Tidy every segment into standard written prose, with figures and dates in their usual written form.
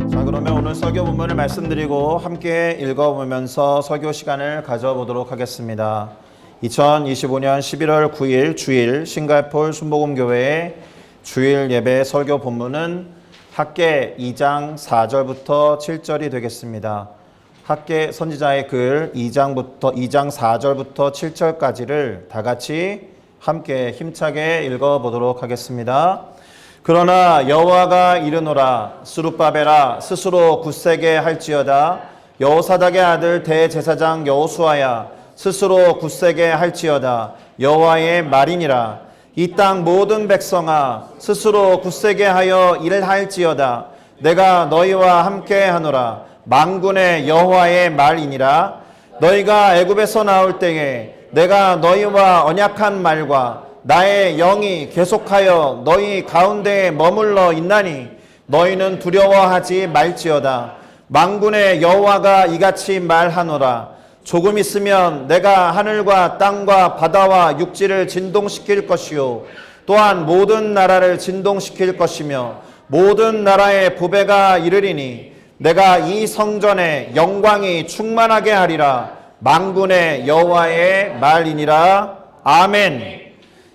자, 그러면 오늘 설교 본문을 말씀드리고 함께 읽어보면서 설교 시간을 가져보도록 하겠습니다. 2025년 11월 9일 주일 싱가포르 순복음교회의 주일 예배 설교 본문은 학개 2장 4절부터 7절이 되겠습니다. 학개 선지자의 글 2장 4절부터 7절까지를 다 같이 함께 힘차게 읽어보도록 하겠습니다. 그러나 여호와가 이르노라 스룹바벨아 스스로 굳세게 할지어다 여호사닥의 아들 대제사장 여호수아야 스스로 굳세게 할지어다 여호와의 말이니라 이 땅 모든 백성아 스스로 굳세게 하여 일할지어다 내가 너희와 함께 하노라 만군의 여호와의 말이니라 너희가 애굽에서 나올 때에 내가 너희와 언약한 말과 나의 영이 계속하여 너희 가운데에 머물러 있나니 너희는 두려워하지 말지어다 만군의 여호와가 이같이 말하노라 조금 있으면 내가 하늘과 땅과 바다와 육지를 진동시킬 것이요 또한 모든 나라를 진동시킬 것이며 모든 나라의 부배가 이르리니 내가 이 성전에 영광이 충만하게 하리라 만군의 여호와의 말이니라. 아멘.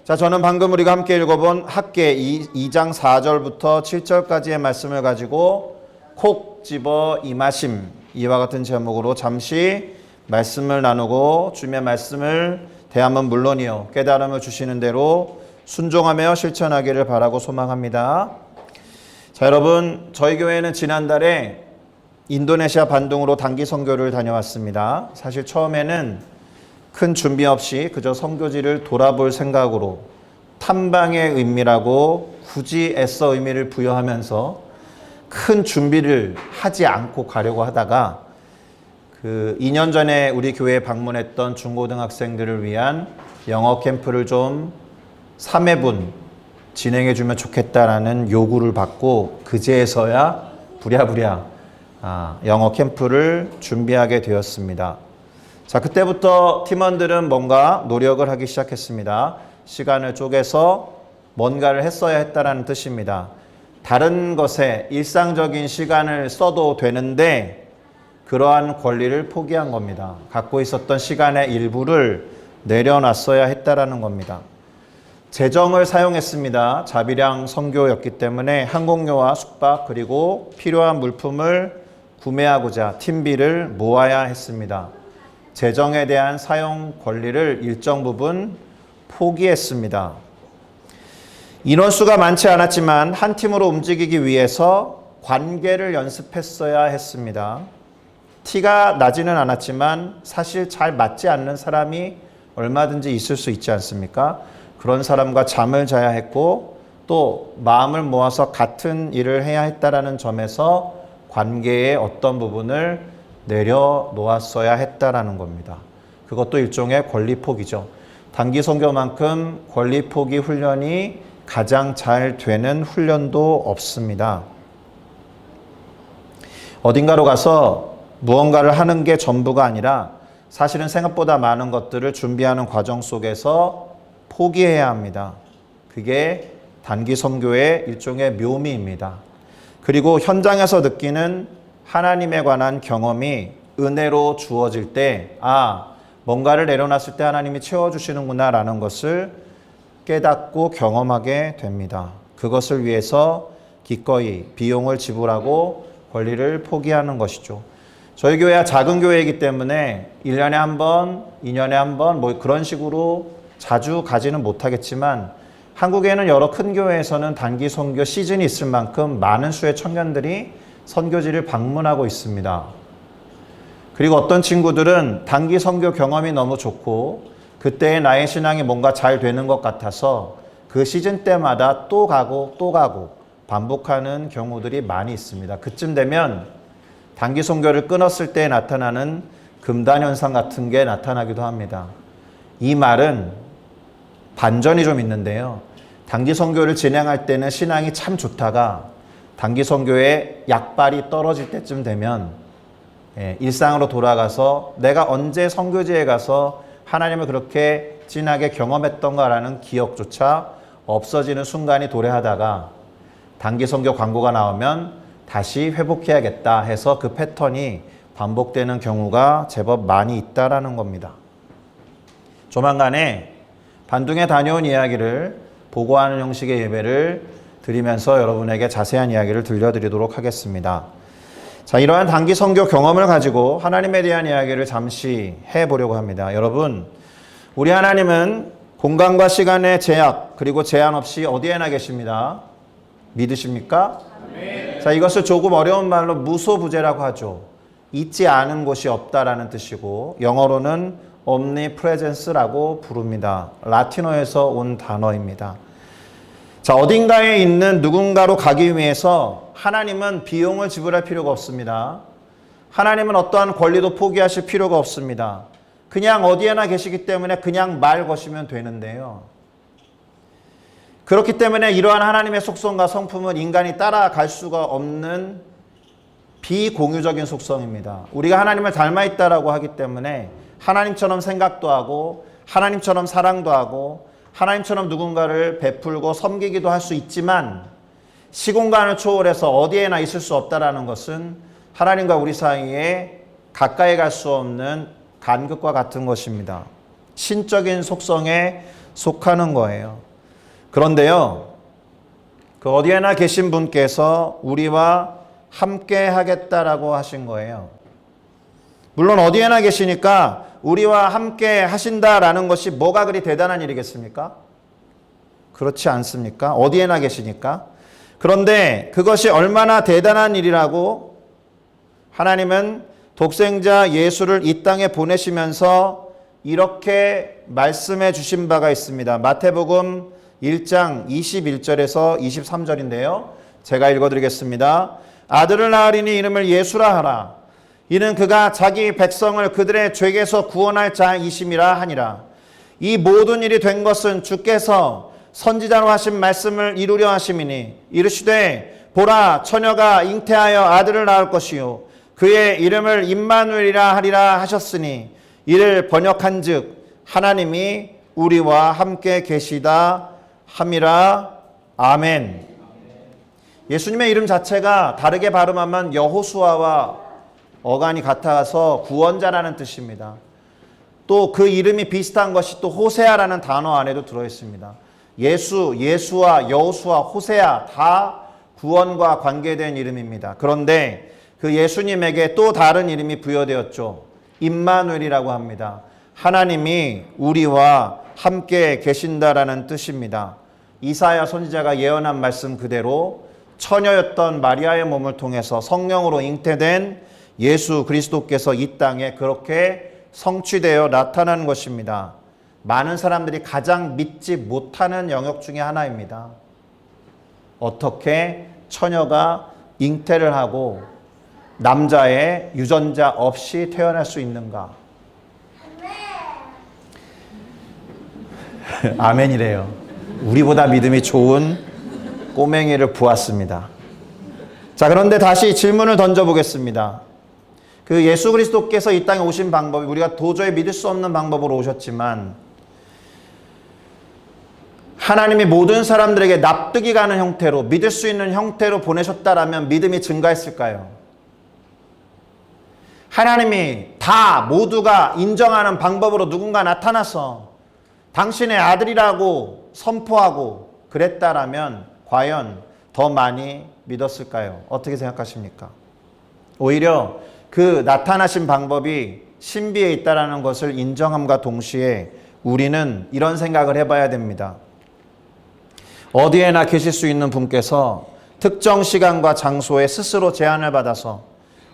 자, 저는 방금 우리가 함께 읽어본 학개 2장 4절부터 7절까지의 말씀을 가지고 콕 집어 임하심 이와 같은 제목으로 잠시 말씀을 나누고 주님의 말씀을 대하면 물론이요 깨달음을 주시는 대로 순종하며 실천하기를 바라고 소망합니다. 자, 여러분 저희 교회는 지난달에 인도네시아 반둥으로 단기 선교를 다녀왔습니다. 사실 처음에는 큰 준비 없이 그저 선교지를 돌아볼 생각으로 탐방의 의미라고 굳이 애써 의미를 부여하면서 큰 준비를 하지 않고 가려고 하다가 2년 전에 우리 교회에 방문했던 중고등학생들을 위한 영어 캠프를 좀 3회분 진행해 주면 좋겠다라는 요구를 받고 그제서야 부랴부랴 영어 캠프를 준비하게 되었습니다. 자, 그때부터 팀원들은 뭔가 노력을 하기 시작했습니다. 시간을 쪼개서 뭔가를 했어야 했다라는 뜻입니다. 다른 것에 일상적인 시간을 써도 되는데 그러한 권리를 포기한 겁니다. 갖고 있었던 시간의 일부를 내려놨어야 했다라는 겁니다. 재정을 사용했습니다. 자비량 선교였기 때문에 항공료와 숙박 그리고 필요한 물품을 구매하고자 팀비를 모아야 했습니다. 재정에 대한 사용 권리를 일정 부분 포기했습니다. 인원수가 많지 않았지만 한 팀으로 움직이기 위해서 관계를 연습했어야 했습니다. 티가 나지는 않았지만 사실 잘 맞지 않는 사람이 얼마든지 있을 수 있지 않습니까? 그런 사람과 잠을 자야 했고 또 마음을 모아서 같은 일을 해야 했다라는 점에서 관계의 어떤 부분을 내려놓았어야 했다라는 겁니다. 그것도 일종의 권리 포기죠. 단기 선교만큼 권리 포기 훈련이 가장 잘 되는 훈련도 없습니다. 어딘가로 가서 무언가를 하는 게 전부가 아니라 사실은 생각보다 많은 것들을 준비하는 과정 속에서 포기해야 합니다. 그게 단기 선교의 일종의 묘미입니다. 그리고 현장에서 느끼는 하나님에 관한 경험이 은혜로 주어질 때 뭔가를 내려놨을 때 하나님이 채워주시는구나 라는 것을 깨닫고 경험하게 됩니다. 그것을 위해서 기꺼이 비용을 지불하고 권리를 포기하는 것이죠. 저희 교회가 작은 교회이기 때문에 1년에 한 번, 2년에 한 번 뭐 그런 식으로 자주 가지는 못하겠지만 한국에는 여러 큰 교회에서는 단기 선교 시즌이 있을 만큼 많은 수의 청년들이 선교지를 방문하고 있습니다. 그리고 어떤 친구들은 단기 선교 경험이 너무 좋고 그때의 나의 신앙이 뭔가 잘 되는 것 같아서 그 시즌 때마다 또 가고 또 가고 반복하는 경우들이 많이 있습니다. 그쯤 되면 단기 선교를 끊었을 때 나타나는 금단 현상 같은 게 나타나기도 합니다. 이 말은 반전이 좀 있는데요. 단기 선교를 진행할 때는 신앙이 참 좋다가 단기 선교의 약발이 떨어질 때쯤 되면 일상으로 돌아가서 내가 언제 선교지에 가서 하나님을 그렇게 진하게 경험했던가라는 기억조차 없어지는 순간이 도래하다가 단기 선교 광고가 나오면 다시 회복해야겠다 해서 그 패턴이 반복되는 경우가 제법 많이 있다라는 겁니다. 조만간에 반둥에 다녀온 이야기를 보고하는 형식의 예배를 드리면서 여러분에게 자세한 이야기를 들려드리도록 하겠습니다. 자, 이러한 단기 선교 경험을 가지고 하나님에 대한 이야기를 잠시 해보려고 합니다. 여러분, 우리 하나님은 공간과 시간의 제약 그리고 제한 없이 어디에나 계십니다. 믿으십니까? 네. 자, 이것을 조금 어려운 말로 무소부재라고 하죠. 있지 않은 곳이 없다라는 뜻이고 영어로는 omnipresence라고 부릅니다. 라틴어에서 온 단어입니다. 자, 어딘가에 있는 누군가로 가기 위해서 하나님은 비용을 지불할 필요가 없습니다. 하나님은 어떠한 권리도 포기하실 필요가 없습니다. 그냥 어디에나 계시기 때문에 그냥 말 거시면 되는데요. 그렇기 때문에 이러한 하나님의 속성과 성품은 인간이 따라갈 수가 없는 비공유적인 속성입니다. 우리가 하나님을 닮아 있다라고 하기 때문에 하나님처럼 생각도 하고 하나님처럼 사랑도 하고 하나님처럼 누군가를 베풀고 섬기기도 할 수 있지만 시공간을 초월해서 어디에나 있을 수 없다라는 것은 하나님과 우리 사이에 가까이 갈 수 없는 간극과 같은 것입니다. 신적인 속성에 속하는 거예요. 그런데요, 그 어디에나 계신 분께서 우리와 함께 하겠다라고 하신 거예요. 물론 어디에나 계시니까 우리와 함께 하신다라는 것이 뭐가 그리 대단한 일이겠습니까? 그렇지 않습니까? 어디에나 계시니까. 그런데 그것이 얼마나 대단한 일이라고 하나님은 독생자 예수를 이 땅에 보내시면서 이렇게 말씀해 주신 바가 있습니다. 마태복음 1장 21절에서 23절인데요. 제가 읽어드리겠습니다. 아들을 낳으리니 이름을 예수라 하라. 이는 그가 자기 백성을 그들의 죄에서 구원할 자이심이라 하니라. 이 모든 일이 된 것은 주께서 선지자로 하신 말씀을 이루려 하심이니 이르시되 보라 처녀가 잉태하여 아들을 낳을 것이요 그의 이름을 임마누엘이라 하리라 하셨으니 이를 번역한즉 하나님이 우리와 함께 계시다 함이라. 아멘. 예수님의 이름 자체가 다르게 발음하면 여호수아와 어간이 같아서 구원자라는 뜻입니다. 또 그 이름이 비슷한 것이 또 호세아라는 단어 안에도 들어있습니다. 예수, 예수와 여호수아, 호세아 다 구원과 관계된 이름입니다. 그런데 그 예수님에게 또 다른 이름이 부여되었죠. 임마누엘이라고 합니다. 하나님이 우리와 함께 계신다라는 뜻입니다. 이사야 선지자가 예언한 말씀 그대로 처녀였던 마리아의 몸을 통해서 성령으로 잉태된 예수 그리스도께서 이 땅에 그렇게 성취되어 나타나는 것입니다. 많은 사람들이 가장 믿지 못하는 영역 중에 하나입니다. 어떻게 처녀가 잉태를 하고 남자의 유전자 없이 태어날 수 있는가? 아멘이래요. 우리보다 믿음이 좋은 꼬맹이를 보았습니다. 자, 그런데 다시 질문을 던져보겠습니다. 그 예수 그리스도께서 이 땅에 오신 방법이 우리가 도저히 믿을 수 없는 방법으로 오셨지만 하나님이 모든 사람들에게 납득이 가는 형태로 믿을 수 있는 형태로 보내셨다라면 믿음이 증가했을까요? 하나님이 다 모두가 인정하는 방법으로 누군가 나타나서 당신의 아들이라고 선포하고 그랬다라면 과연 더 많이 믿었을까요? 어떻게 생각하십니까? 오히려 그 나타나신 방법이 신비에 있다는 것을 인정함과 동시에 우리는 이런 생각을 해봐야 됩니다. 어디에나 계실 수 있는 분께서 특정 시간과 장소에 스스로 제한을 받아서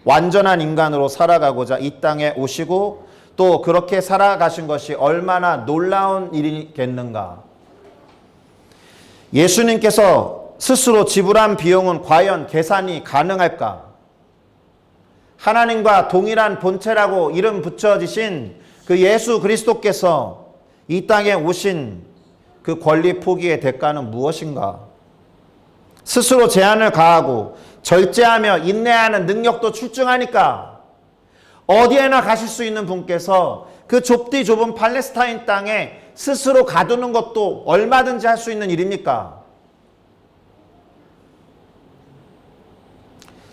완전한 인간으로 살아가고자 이 땅에 오시고 또 그렇게 살아가신 것이 얼마나 놀라운 일이겠는가. 예수님께서 스스로 지불한 비용은 과연 계산이 가능할까? 하나님과 동일한 본체라고 이름 붙여지신 그 예수 그리스도께서 이 땅에 오신 그 권리 포기의 대가는 무엇인가? 스스로 제한을 가하고 절제하며 인내하는 능력도 출중하니까 어디에나 가실 수 있는 분께서 그 좁디 좁은 팔레스타인 땅에 스스로 가두는 것도 얼마든지 할 수 있는 일입니까?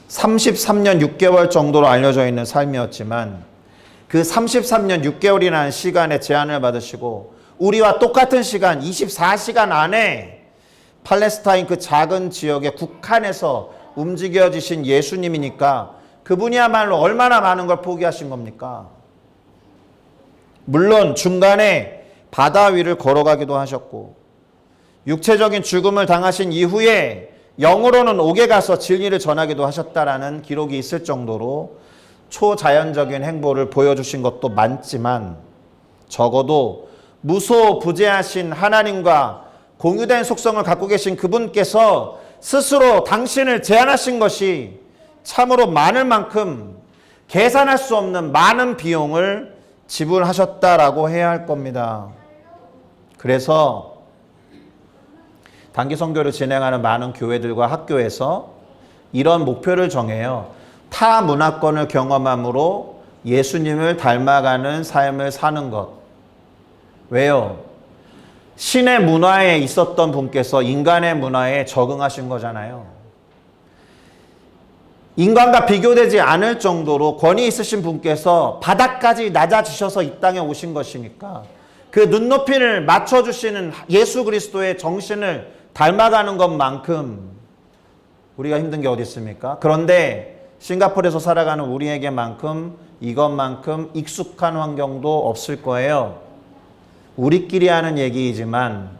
33년 6개월 정도로 알려져 있는 삶이었지만 그 33년 6개월이라는 시간에 제한을 받으시고 우리와 똑같은 시간 24시간 안에 팔레스타인 그 작은 지역의 국한에서 움직여지신 예수님이니까 그분이야말로 얼마나 많은 걸 포기하신 겁니까? 물론 중간에 바다 위를 걸어가기도 하셨고 육체적인 죽음을 당하신 이후에 영으로는 옥에 가서 진리를 전하기도 하셨다라는 기록이 있을 정도로 초자연적인 행보를 보여주신 것도 많지만 적어도 무소부재하신 하나님과 공유된 속성을 갖고 계신 그분께서 스스로 당신을 제한하신 것이 참으로 많을 만큼 계산할 수 없는 많은 비용을 지불하셨다라고 해야 할 겁니다. 그래서 단기 선교를 진행하는 많은 교회들과 학교에서 이런 목표를 정해요. 타 문화권을 경험함으로 예수님을 닮아가는 삶을 사는 것. 왜요? 신의 문화에 있었던 분께서 인간의 문화에 적응하신 거잖아요. 인간과 비교되지 않을 정도로 권위 있으신 분께서 바닥까지 낮아지셔서 이 땅에 오신 것이니까 그 눈높이를 맞춰주시는 예수 그리스도의 정신을 닮아가는 것만큼 우리가 힘든 게 어디 있습니까? 그런데 싱가포르에서 살아가는 우리에게만큼 이것만큼 익숙한 환경도 없을 거예요. 우리끼리 하는 얘기이지만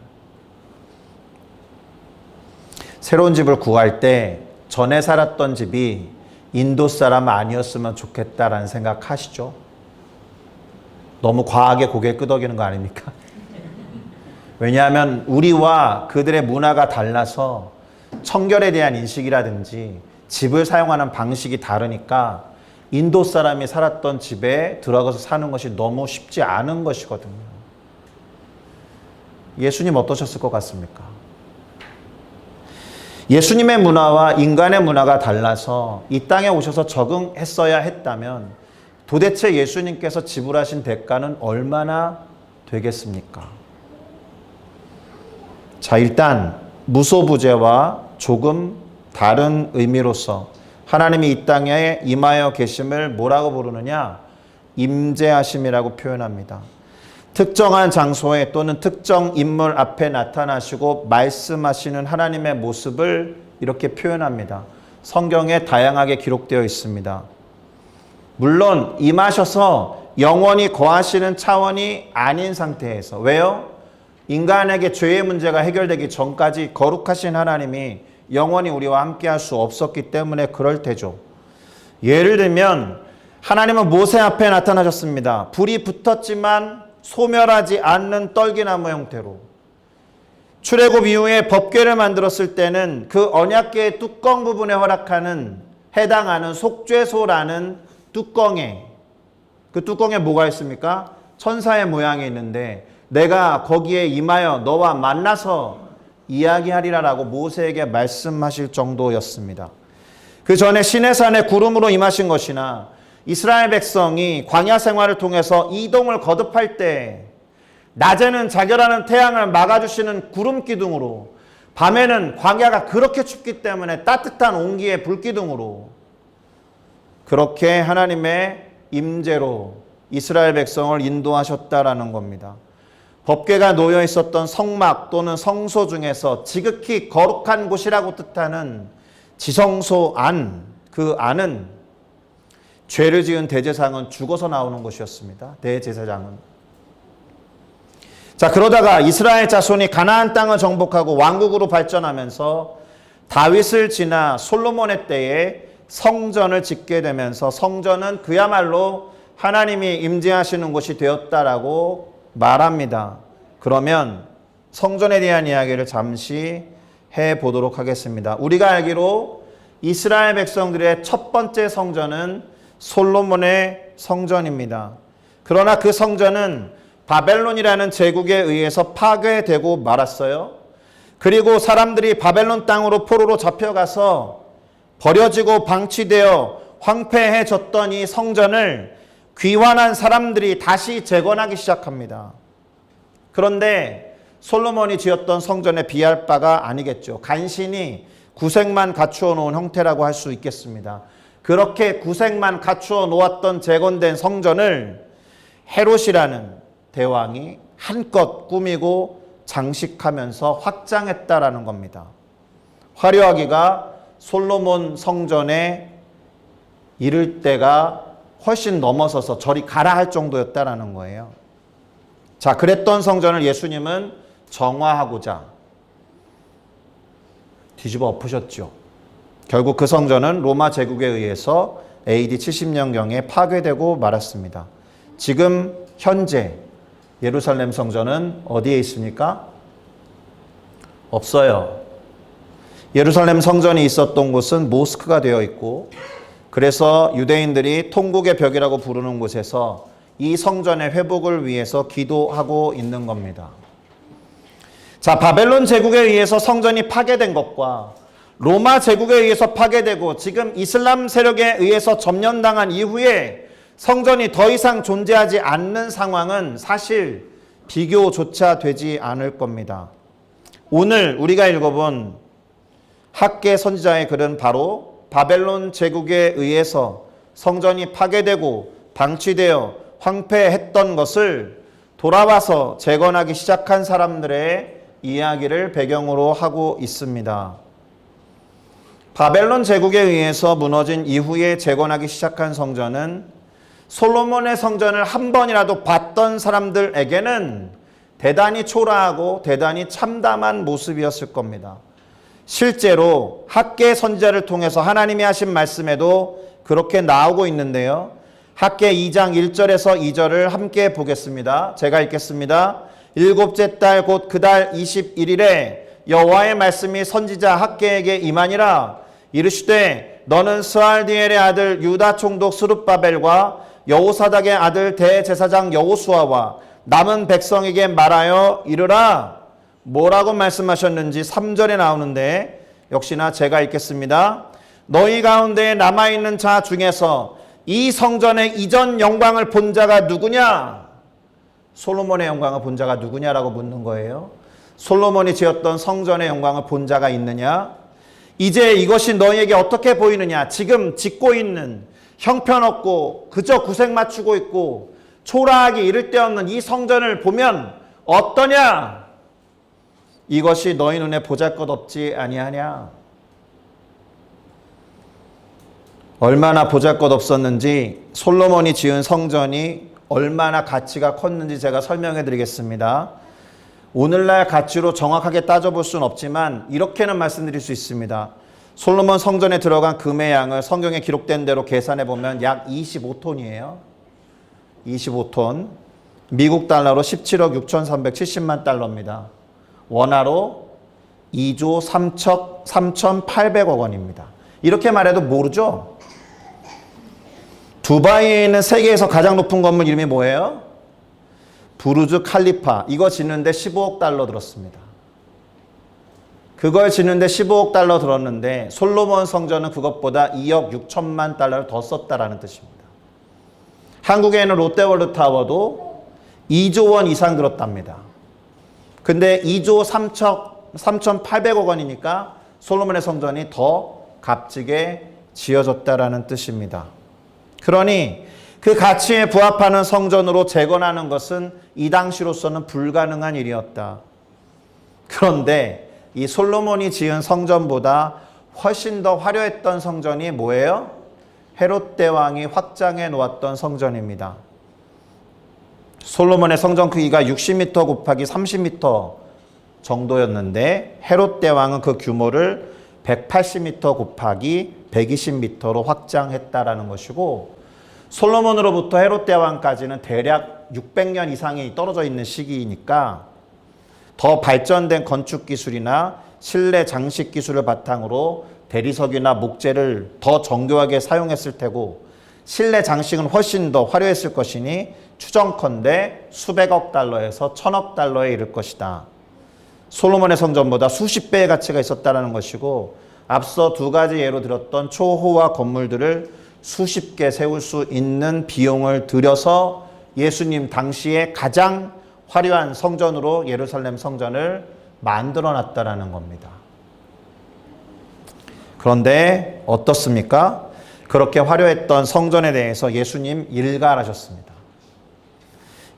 새로운 집을 구할 때 전에 살았던 집이 인도 사람 아니었으면 좋겠다라는 생각 하시죠? 너무 과하게 고개 끄덕이는 거 아닙니까? 왜냐하면 우리와 그들의 문화가 달라서 청결에 대한 인식이라든지 집을 사용하는 방식이 다르니까 인도 사람이 살았던 집에 들어가서 사는 것이 너무 쉽지 않은 것이거든요. 예수님 어떠셨을 것 같습니까? 예수님의 문화와 인간의 문화가 달라서 이 땅에 오셔서 적응했어야 했다면 도대체 예수님께서 지불하신 대가는 얼마나 되겠습니까? 자, 일단 무소부재와 조금 다른 의미로서 하나님이 이 땅에 임하여 계심을 뭐라고 부르느냐? 임재하심이라고 표현합니다. 특정한 장소에 또는 특정 인물 앞에 나타나시고 말씀하시는 하나님의 모습을 이렇게 표현합니다. 성경에 다양하게 기록되어 있습니다. 물론 임하셔서 영원히 거하시는 차원이 아닌 상태에서. 왜요? 인간에게 죄의 문제가 해결되기 전까지 거룩하신 하나님이 영원히 우리와 함께 할 수 없었기 때문에 그럴 테죠. 예를 들면 하나님은 모세 앞에 나타나셨습니다. 불이 붙었지만 소멸하지 않는 떨기나무 형태로. 출애굽 이후에 법궤를 만들었을 때는 그 언약궤의 뚜껑 부분에 허락하는 해당하는 속죄소라는 뚜껑에, 그 뚜껑에 뭐가 있습니까? 천사의 모양이 있는데 내가 거기에 임하여 너와 만나서 이야기하리라라고 모세에게 말씀하실 정도였습니다. 그 전에 시내산에 구름으로 임하신 것이나 이스라엘 백성이 광야 생활을 통해서 이동을 거듭할 때 낮에는 자결하는 태양을 막아주시는 구름 기둥으로, 밤에는 광야가 그렇게 춥기 때문에 따뜻한 온기의 불기둥으로, 그렇게 하나님의 임재로 이스라엘 백성을 인도하셨다라는 겁니다. 법궤가 놓여 있었던 성막 또는 성소 중에서 지극히 거룩한 곳이라고 뜻하는 지성소 안, 그 안은 죄를 지은 대제사장은 죽어서 나오는 곳이었습니다. 대제사장은. 자, 그러다가 이스라엘 자손이 가나안 땅을 정복하고 왕국으로 발전하면서 다윗을 지나 솔로몬의 때에 성전을 짓게 되면서 성전은 그야말로 하나님이 임재하시는 곳이 되었다라고 말합니다. 그러면 성전에 대한 이야기를 잠시 해보도록 하겠습니다. 우리가 알기로 이스라엘 백성들의 첫 번째 성전은 솔로몬의 성전입니다. 그러나 그 성전은 바벨론이라는 제국에 의해서 파괴되고 말았어요. 그리고 사람들이 바벨론 땅으로 포로로 잡혀가서 버려지고 방치되어 황폐해졌던 이 성전을 귀환한 사람들이 다시 재건하기 시작합니다. 그런데 솔로몬이 지었던 성전에 비할 바가 아니겠죠. 간신히 구색만 갖추어 놓은 형태라고 할 수 있겠습니다. 그렇게 구색만 갖추어 놓았던 재건된 성전을 헤롯이라는 대왕이 한껏 꾸미고 장식하면서 확장했다라는 겁니다. 화려하기가 솔로몬 성전에 이를 때가 훨씬 넘어서서 저리 가라 할 정도였다라는 거예요. 자, 그랬던 성전을 예수님은 정화하고자 뒤집어 엎으셨죠. 결국 그 성전은 로마 제국에 의해서 AD 70년경에 파괴되고 말았습니다. 지금 현재 예루살렘 성전은 어디에 있습니까? 없어요. 예루살렘 성전이 있었던 곳은 모스크가 되어 있고, 그래서 유대인들이 통곡의 벽이라고 부르는 곳에서 이 성전의 회복을 위해서 기도하고 있는 겁니다. 자, 바벨론 제국에 의해서 성전이 파괴된 것과 로마 제국에 의해서 파괴되고 지금 이슬람 세력에 의해서 점령당한 이후에 성전이 더 이상 존재하지 않는 상황은 사실 비교조차 되지 않을 겁니다. 오늘 우리가 읽어본 학개 선지자의 글은 바로 바벨론 제국에 의해서 성전이 파괴되고 방치되어 황폐했던 것을 돌아와서 재건하기 시작한 사람들의 이야기를 배경으로 하고 있습니다. 바벨론 제국에 의해서 무너진 이후에 재건하기 시작한 성전은 솔로몬의 성전을 한 번이라도 봤던 사람들에게는 대단히 초라하고 대단히 참담한 모습이었을 겁니다. 실제로 학개 선지자를 통해서 하나님이 하신 말씀에도 그렇게 나오고 있는데요. 학개 2장 1절에서 2절을 함께 보겠습니다. 제가 읽겠습니다. 일곱째 달 곧 그 달 21일에 여호와의 말씀이 선지자 학개에게 임하니라. 이르시되 너는 스알디엘의 아들 유다 총독 스룹바벨과 여호사닥의 아들 대제사장 여호수아와 남은 백성에게 말하여 이르라. 뭐라고 말씀하셨는지 3절에 나오는데 역시나 제가 읽겠습니다. 너희 가운데 남아있는 자 중에서 이 성전의 이전 영광을 본 자가 누구냐? 솔로몬의 영광을 본 자가 누구냐라고 묻는 거예요. 솔로몬이 지었던 성전의 영광을 본 자가 있느냐? 이제 이것이 너희에게 어떻게 보이느냐? 지금 짓고 있는 형편없고 그저 구색 맞추고 있고 초라하기 이를 데 없는 이 성전을 보면 어떠냐? 이것이 너희 눈에 보잘것없지 아니하냐? 얼마나 보잘것없었는지 솔로몬이 지은 성전이 얼마나 가치가 컸는지 제가 설명해 드리겠습니다. 오늘날 가치로 정확하게 따져볼 수는 없지만 이렇게는 말씀드릴 수 있습니다. 솔로몬 성전에 들어간 금의 양을 성경에 기록된 대로 계산해 보면 약 25톤이에요. 25톤. 미국 달러로 17억 6,370만 달러입니다. 원화로 2조 3,800억 원입니다. 이렇게 말해도 모르죠? 두바이에 있는 세계에서 가장 높은 건물 이름이 뭐예요? 부르즈 칼리파. 이거 짓는데 15억 달러 들었습니다. 그걸 짓는데 15억 달러 들었는데 솔로몬 성전은 그것보다 2억 6천만 달러를 더 썼다라는 뜻입니다. 한국에 있는 롯데월드 타워도 2조 원 이상 들었답니다. 근데 2조 3,800억 원이니까 솔로몬의 성전이 더 값지게 지어졌다라는 뜻입니다. 그러니 그 가치에 부합하는 성전으로 재건하는 것은 이 당시로서는 불가능한 일이었다. 그런데 이 솔로몬이 지은 성전보다 훨씬 더 화려했던 성전이 뭐예요? 헤롯 대왕이 확장해 놓았던 성전입니다. 솔로몬의 성전 크기가 60m 곱하기 30m 정도였는데 헤롯 대왕은 그 규모를 180m 곱하기 120m로 확장했다라는 것이고, 솔로몬으로부터 헤롯 대왕까지는 대략 600년 이상이 떨어져 있는 시기이니까 더 발전된 건축 기술이나 실내 장식 기술을 바탕으로 대리석이나 목재를 더 정교하게 사용했을 테고 실내 장식은 훨씬 더 화려했을 것이니 추정컨대 수백억 달러에서 천억 달러에 이를 것이다. 솔로몬의 성전보다 수십 배의 가치가 있었다는 것이고, 앞서 두 가지 예로 들었던 초호화 건물들을 수십 개 세울 수 있는 비용을 들여서 예수님 당시에 가장 화려한 성전으로 예루살렘 성전을 만들어 놨다라는 겁니다. 그런데 어떻습니까? 그렇게 화려했던 성전에 대해서 예수님 일갈하셨습니다.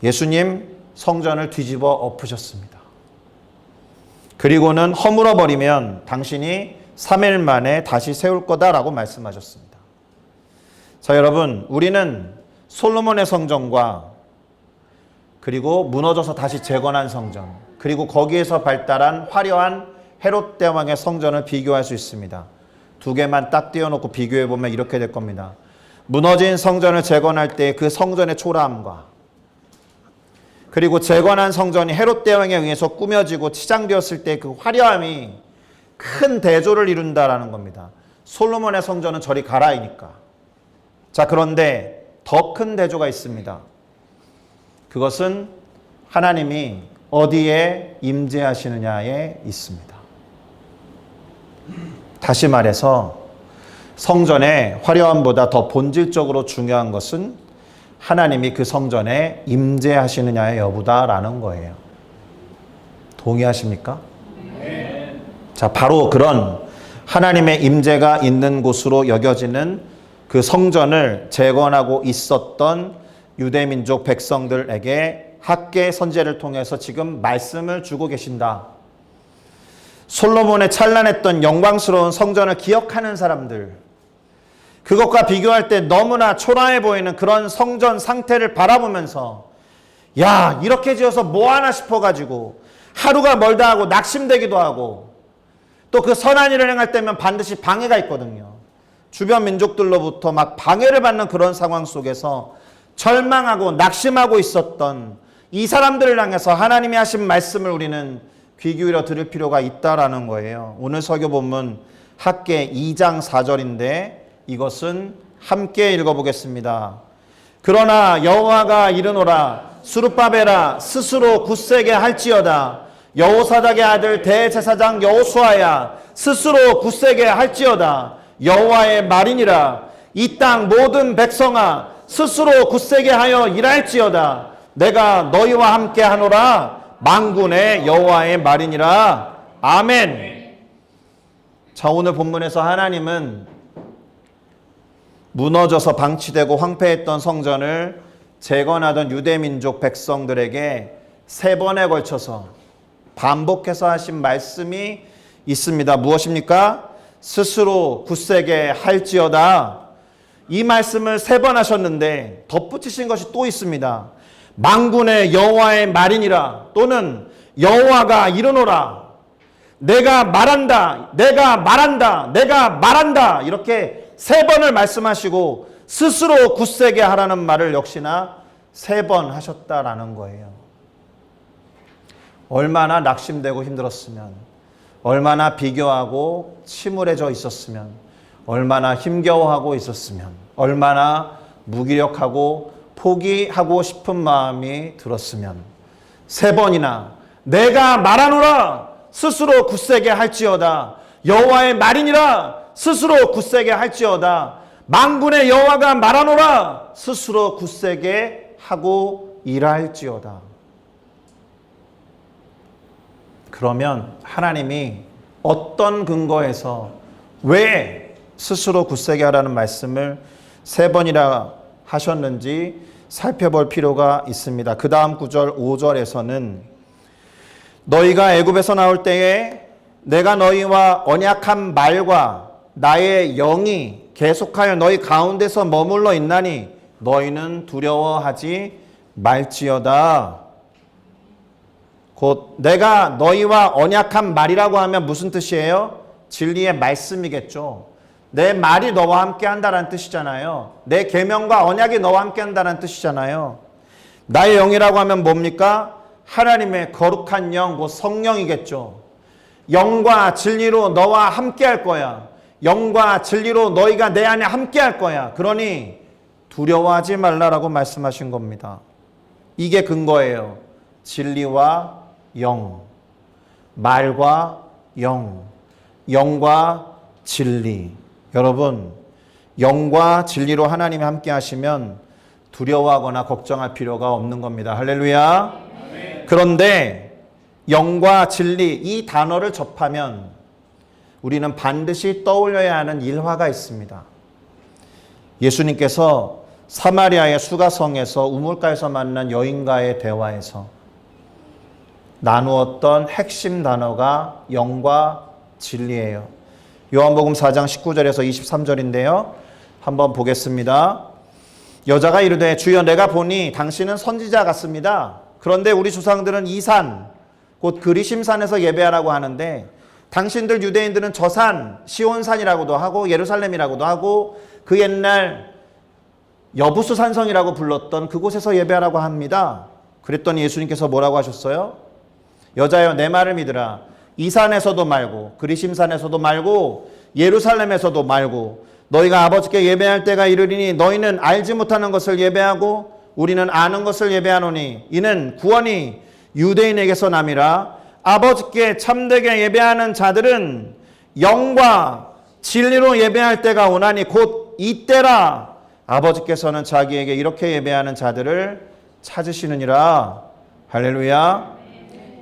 예수님 성전을 뒤집어 엎으셨습니다. 그리고는 허물어 버리면 당신이 3일 만에 다시 세울 거다라고 말씀하셨습니다. 자, 여러분, 우리는 솔로몬의 성전과 그리고 무너져서 다시 재건한 성전, 그리고 거기에서 발달한 화려한 헤롯 대왕의 성전을 비교할 수 있습니다. 두 개만 딱 띄워놓고 비교해보면 이렇게 될 겁니다. 무너진 성전을 재건할 때 그 성전의 초라함과 그리고 재건한 성전이 헤롯 대왕에 의해서 꾸며지고 치장되었을 때 그 화려함이 큰 대조를 이룬다라는 겁니다. 솔로몬의 성전은 저리 가라이니까. 자, 그런데 더 큰 대조가 있습니다. 그것은 하나님이 어디에 임재하시느냐에 있습니다. 다시 말해서 성전의 화려함보다 더 본질적으로 중요한 것은 하나님이 그 성전에 임재하시느냐의 여부다라는 거예요. 동의하십니까? 네. 자, 바로 그런 하나님의 임재가 있는 곳으로 여겨지는 그 성전을 재건하고 있었던 유대민족 백성들에게 학개 선지자를 통해서 지금 말씀을 주고 계신다. 솔로몬의 찬란했던 영광스러운 성전을 기억하는 사람들, 그것과 비교할 때 너무나 초라해 보이는 그런 성전 상태를 바라보면서 야, 이렇게 지어서 뭐하나 싶어가지고 하루가 멀다 하고 낙심되기도 하고, 또 그 선한 일을 행할 때면 반드시 방해가 있거든요. 주변 민족들로부터 막 방해를 받는 그런 상황 속에서 절망하고 낙심하고 있었던 이 사람들을 향해서 하나님이 하신 말씀을 우리는 귀 기울여 들을 필요가 있다라는 거예요. 오늘 설교 본문 학개 2장 4절인데 이것은 함께 읽어보겠습니다. 그러나 여호와가 이르노라, 스룹바벨아 스스로 굳세게 할지어다. 여호사닥의 아들 대제사장 여호수아야 스스로 굳세게 할지어다. 여호와의 말이니라. 이 땅 모든 백성아 스스로 굳세게 하여 일할지어다. 내가 너희와 함께 하노라. 만군의 여호와의 말이니라. 아멘. 자, 오늘 본문에서 하나님은 무너져서 방치되고 황폐했던 성전을 재건하던 유대민족 백성들에게 3번에 걸쳐서 반복해서 하신 말씀이 있습니다. 무엇입니까? 스스로 굳세게 할지어다. 이 말씀을 3번 하셨는데 덧붙이신 것이 또 있습니다. 만군의 여호와의 말이니라, 또는 여호와가 이르노라. 내가 말한다, 내가 말한다, 내가 말한다. 이렇게 3번을 말씀하시고 스스로 굳세게 하라는 말을 역시나 3번 하셨다라는 거예요. 얼마나 낙심되고 힘들었으면, 얼마나 비교하고 침울해져 있었으면, 얼마나 힘겨워하고 있었으면, 얼마나 무기력하고 포기하고 싶은 마음이 들었으면 3번이나 내가 말하노라 스스로 굳세게 할지어다. 여호와의 말이니라 스스로 굳세게 할지어다. 만군의 여호와가 말하노라 스스로 굳세게 하고 일할지어다. 그러면 하나님이 어떤 근거에서 왜 스스로 굳세게 하라는 말씀을 3번이나 하셨는지 살펴볼 필요가 있습니다. 그 다음 9절 5절에서는 너희가 애굽에서 나올 때에 내가 너희와 언약한 말과 나의 영이 계속하여 너희 가운데서 머물러 있나니 너희는 두려워하지 말지어다. 곧 내가 너희와 언약한 말이라고 하면 무슨 뜻이에요? 진리의 말씀이겠죠. 내 말이 너와 함께 한다는 뜻이잖아요. 내 계명과 언약이 너와 함께 한다는 뜻이잖아요. 나의 영이라고 하면 뭡니까? 하나님의 거룩한 영, 곧 성령이겠죠. 영과 진리로 너와 함께 할 거야. 영과 진리로 너희가 내 안에 함께 할 거야. 그러니 두려워하지 말라라고 말씀하신 겁니다. 이게 근거예요. 진리와 영, 말과 영, 영과 진리. 여러분, 영과 진리로 하나님이 함께 하시면 두려워하거나 걱정할 필요가 없는 겁니다. 할렐루야. 그런데 영과 진리 이 단어를 접하면 우리는 반드시 떠올려야 하는 일화가 있습니다. 예수님께서 사마리아의 수가성에서 우물가에서 만난 여인과의 대화에서 나누었던 핵심 단어가 영과 진리예요. 요한복음 4장 19절에서 23절인데요. 한번 보겠습니다. 여자가 이르되 주여 내가 보니 당신은 선지자 같습니다. 그런데 우리 조상들은 이 산 곧 그리심산에서 예배하라고 하는데 당신들 유대인들은 저 산 시온산이라고도 하고 예루살렘이라고도 하고 그 옛날 여부수 산성이라고 불렀던 그곳에서 예배하라고 합니다. 그랬더니 예수님께서 뭐라고 하셨어요? 여자여 내 말을 믿으라. 이 산에서도 말고 그리심산에서도 말고 예루살렘에서도 말고 너희가 아버지께 예배할 때가 이르리니 너희는 알지 못하는 것을 예배하고 우리는 아는 것을 예배하노니 이는 구원이 유대인에게서 남이라. 아버지께 참되게 예배하는 자들은 영과 진리로 예배할 때가 오나니 곧 이때라. 아버지께서는 자기에게 이렇게 예배하는 자들을 찾으시느니라. 할렐루야.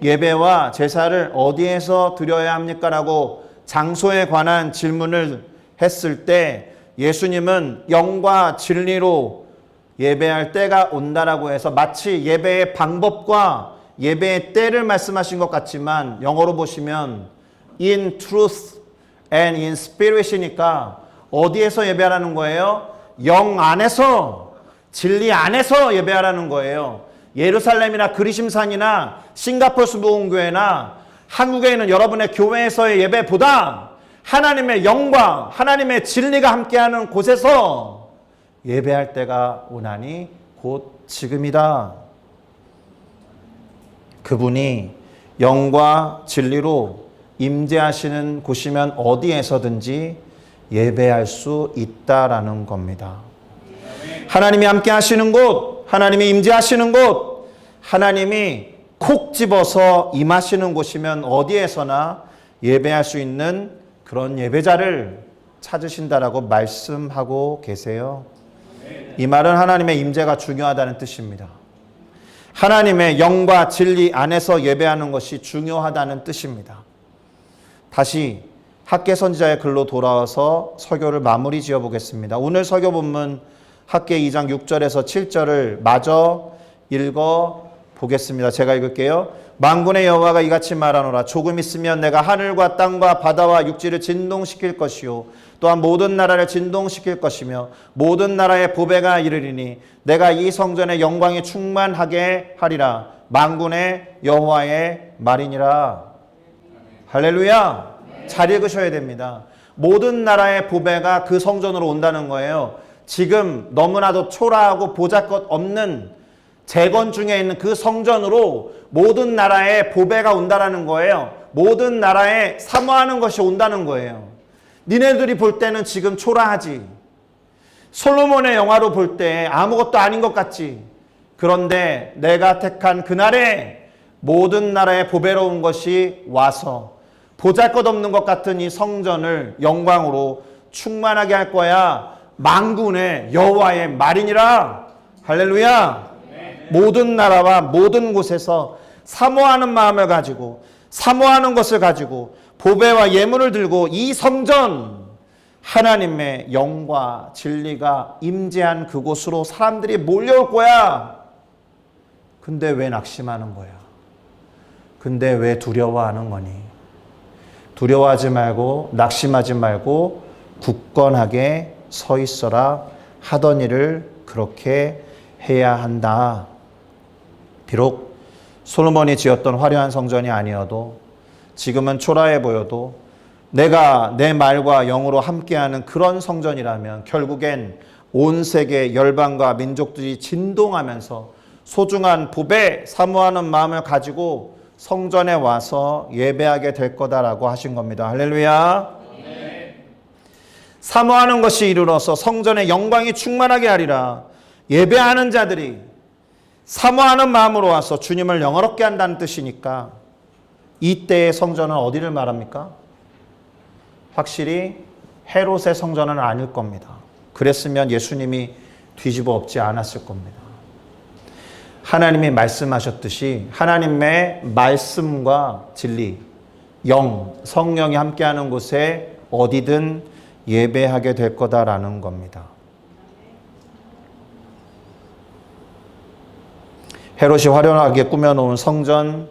예배와 제사를 어디에서 드려야 합니까? 라고 장소에 관한 질문을 했을 때 예수님은 영과 진리로 예배할 때가 온다라고 해서 마치 예배의 방법과 예배의 때를 말씀하신 것 같지만 영어로 보시면 in truth and in spirit이니까 어디에서 예배하라는 거예요? 영 안에서, 진리 안에서 예배하라는 거예요. 예루살렘이나 그리심산이나 싱가포르 수목원교회나 한국에 있는 여러분의 교회에서의 예배보다 하나님의 영과 하나님의 진리가 함께하는 곳에서 예배할 때가 오나니 곧 지금이다. 그분이 영과 진리로 임재하시는 곳이면 어디에서든지 예배할 수 있다라는 겁니다. 하나님이 함께 하시는 곳, 하나님이 임재하시는 곳, 하나님이 콕 집어서 임하시는 곳이면 어디에서나 예배할 수 있는 그런 예배자를 찾으신다라고 말씀하고 계세요. 이 말은 하나님의 임재가 중요하다는 뜻입니다. 하나님의 영과 진리 안에서 예배하는 것이 중요하다는 뜻입니다. 다시 학개 선지자의 글로 돌아와서 설교를 마무리 지어 보겠습니다. 오늘 설교 본문 학개 2장 6절에서 7절을 마저 읽어 보겠습니다. 제가 읽을게요. 만군의 여호와가 이같이 말하노라. 조금 있으면 내가 하늘과 땅과 바다와 육지를 진동시킬 것이요 또한 모든 나라를 진동시킬 것이며 모든 나라의 보배가 이르리니 내가 이 성전의 영광이 충만하게 하리라. 만군의 여호와의 말이니라. 할렐루야. 잘 읽으셔야 됩니다. 모든 나라의 보배가 그 성전으로 온다는 거예요. 지금 너무나도 초라하고 보잘것 없는 재건중에 있는 그 성전으로 모든 나라의 보배가 온다는 거예요. 모든 나라에 사모하는 것이 온다는 거예요. 니네들이 볼 때는 지금 초라하지. 솔로몬의 영화로 볼 때 아무것도 아닌 것 같지. 그런데 내가 택한 그날에 모든 나라의 보배로운 것이 와서 보잘것없는 것 같은 이 성전을 영광으로 충만하게 할 거야. 만군의 여호와의 말이니라. 할렐루야. 모든 나라와 모든 곳에서 사모하는 마음을 가지고 사모하는 것을 가지고 보배와 예물을 들고 이 성전 하나님의 영과 진리가 임재한 그곳으로 사람들이 몰려올 거야. 근데 왜 낙심하는 거야? 근데 왜 두려워하는 거니? 두려워하지 말고 낙심하지 말고 굳건하게 서 있어라. 하던 일을 그렇게 해야 한다. 비록 솔로몬이 지었던 화려한 성전이 아니어도 지금은 초라해 보여도 내가 내 말과 영으로 함께하는 그런 성전이라면 결국엔 온 세계 열방과 민족들이 진동하면서 소중한 보배 사모하는 마음을 가지고 성전에 와서 예배하게 될 거다라고 하신 겁니다. 할렐루야. 사모하는 것이 이르러서 성전의 영광이 충만하게 하리라. 예배하는 자들이 사모하는 마음으로 와서 주님을 영화롭게 한다는 뜻이니까 이때의 성전은 어디를 말합니까? 확실히 헤롯의 성전은 아닐 겁니다. 그랬으면 예수님이 뒤집어 엎지 않았을 겁니다. 하나님이 말씀하셨듯이 하나님의 말씀과 진리, 영, 성령이 함께하는 곳에 어디든 예배하게 될 거다라는 겁니다. 헤롯이 화려하게 꾸며놓은 성전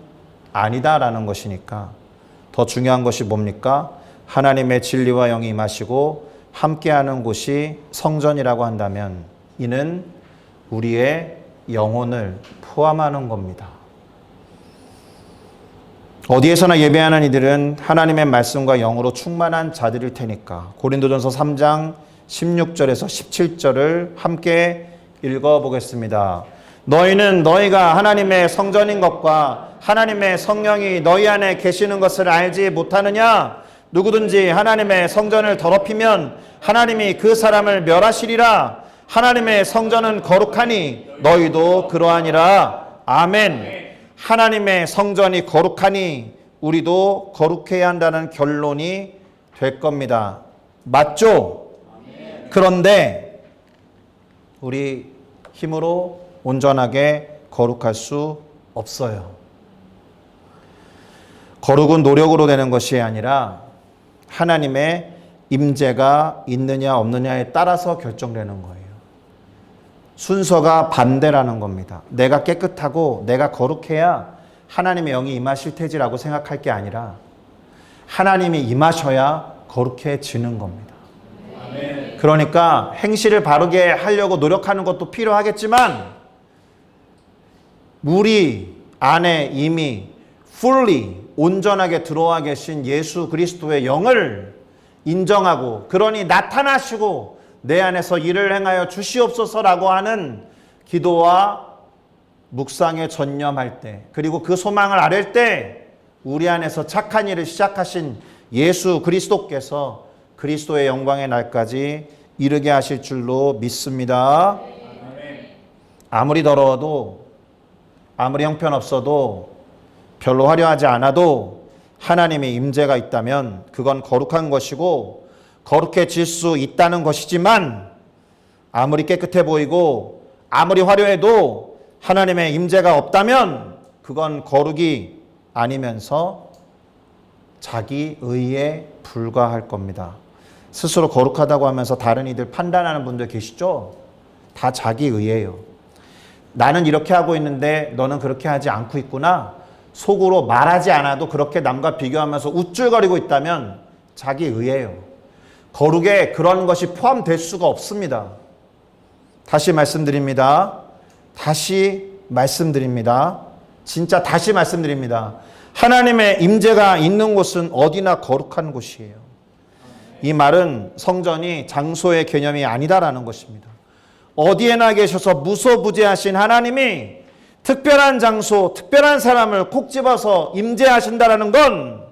아니다라는 것이니까 더 중요한 것이 뭡니까? 하나님의 진리와 영이 임하시고 함께하는 곳이 성전이라고 한다면 이는 우리의 영혼을 포함하는 겁니다. 어디에서나 예배하는 이들은 하나님의 말씀과 영으로 충만한 자들일 테니까 고린도전서 3장 16절에서 17절을 함께 읽어보겠습니다. 너희는 너희가 하나님의 성전인 것과 하나님의 성령이 너희 안에 계시는 것을 알지 못하느냐? 누구든지 하나님의 성전을 더럽히면 하나님이 그 사람을 멸하시리라. 하나님의 성전은 거룩하니 너희도 그러하니라. 아멘. 하나님의 성전이 거룩하니 우리도 거룩해야 한다는 결론이 될 겁니다. 맞죠? 그런데 우리 힘으로 온전하게 거룩할 수 없어요. 거룩은 노력으로 되는 것이 아니라 하나님의 임재가 있느냐 없느냐에 따라서 결정되는 거예요. 순서가 반대라는 겁니다. 내가 깨끗하고 내가 거룩해야 하나님의 영이 임하실 테지라고 생각할 게 아니라 하나님이 임하셔야 거룩해지는 겁니다. 그러니까 행실을 바르게 하려고 노력하는 것도 필요하겠지만 우리 안에 이미 fully 온전하게 들어와 계신 예수 그리스도의 영을 인정하고 그러니 나타나시고 내 안에서 일을 행하여 주시옵소서라고 하는 기도와 묵상에 전념할 때 그리고 그 소망을 아랠 때 우리 안에서 착한 일을 시작하신 예수 그리스도께서 그리스도의 영광의 날까지 이르게 하실 줄로 믿습니다. 아무리 더러워도 아무리 형편없어도 별로 화려하지 않아도 하나님의 임재가 있다면 그건 거룩한 것이고 거룩해질 수 있다는 것이지만 아무리 깨끗해 보이고 아무리 화려해도 하나님의 임재가 없다면 그건 거룩이 아니면서 자기 의에 불과할 겁니다. 스스로 거룩하다고 하면서 다른 이들 판단하는 분들 계시죠? 다 자기 의예요. 나는 이렇게 하고 있는데 너는 그렇게 하지 않고 있구나. 속으로 말하지 않아도 그렇게 남과 비교하면서 우쭐거리고 있다면 자기 의예요. 거룩에 그런 것이 포함될 수가 없습니다. 다시 말씀드립니다. 진짜 다시 말씀드립니다. 하나님의 임재가 있는 곳은 어디나 거룩한 곳이에요. 이 말은 성전이 장소의 개념이 아니다라는 것입니다. 어디에나 계셔서 무소부재하신 하나님이 특별한 장소, 특별한 사람을 콕 집어서 임재하신다라는 건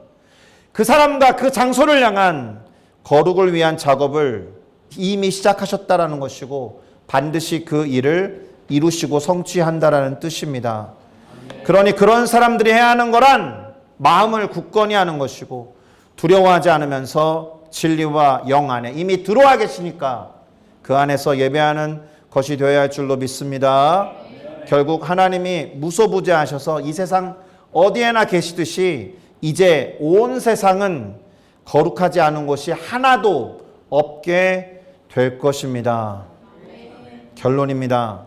그 사람과 그 장소를 향한 거룩을 위한 작업을 이미 시작하셨다라는 것이고 반드시 그 일을 이루시고 성취한다라는 뜻입니다. 그러니 그런 사람들이 해야 하는 거란 마음을 굳건히 하는 것이고 두려워하지 않으면서 진리와 영 안에 이미 들어와 계시니까 그 안에서 예배하는 것이 되어야 할 줄로 믿습니다. 결국 하나님이 무소부재하셔서 이 세상 어디에나 계시듯이 이제 온 세상은 거룩하지 않은 곳이 하나도 없게 될 것입니다. 결론입니다.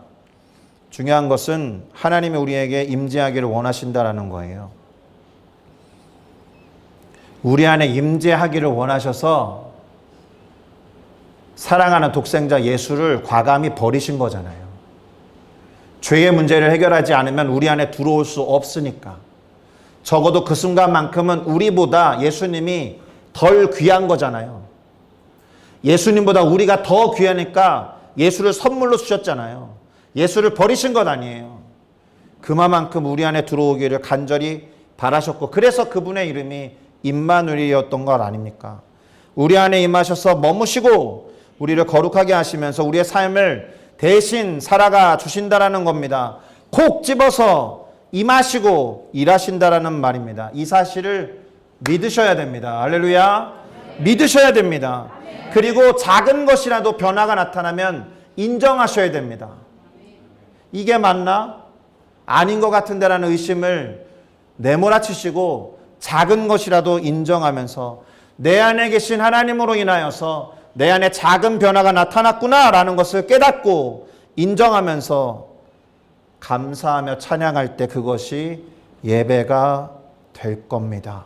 중요한 것은 하나님이 우리에게 임재하기를 원하신다라는 거예요. 우리 안에 임재하기를 원하셔서 사랑하는 독생자 예수를 과감히 버리신 거잖아요. 죄의 문제를 해결하지 않으면 우리 안에 들어올 수 없으니까. 적어도 그 순간만큼은 우리보다 예수님이 덜 귀한 거잖아요. 예수님보다 우리가 더 귀하니까 예수를 선물로 주셨잖아요. 예수를 버리신 것 아니에요. 그만큼 우리 안에 들어오기를 간절히 바라셨고 그래서 그분의 이름이 임마누엘이었던 것 아닙니까? 우리 안에 임하셔서 머무시고 우리를 거룩하게 하시면서 우리의 삶을 대신 살아가 주신다라는 겁니다. 콕 집어서 임하시고 일하신다라는 말입니다. 이 사실을 믿으셔야 됩니다. 할렐루야. 믿으셔야 됩니다. 그리고 작은 것이라도 변화가 나타나면 인정하셔야 됩니다. 이게 맞나? 아닌 것 같은데라는 의심을 내몰아치시고 작은 것이라도 인정하면서 내 안에 계신 하나님으로 인하여서 내 안에 작은 변화가 나타났구나라는 것을 깨닫고 인정하면서 감사하며 찬양할 때 그것이 예배가 될 겁니다.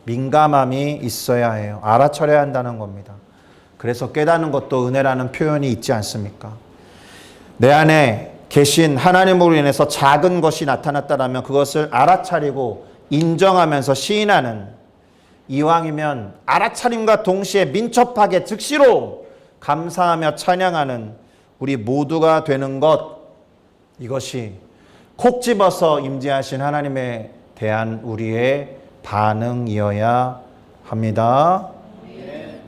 민감함이 있어야 해요. 알아차려야 한다는 겁니다. 그래서 깨닫는 것도 은혜라는 표현이 있지 않습니까? 내 안에 계신 하나님으로 인해서 작은 것이 나타났다면 그것을 알아차리고 인정하면서 시인하는, 이왕이면 알아차림과 동시에 민첩하게 즉시로 감사하며 찬양하는 우리 모두가 되는 것, 이것이 콕 집어서 임재하신 하나님에 대한 우리의 반응이어야 합니다.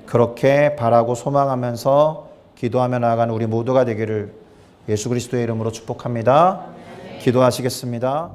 그렇게 바라고 소망하면서 기도하며 나아가는 우리 모두가 되기를 예수 그리스도의 이름으로 축복합니다. 기도하시겠습니다.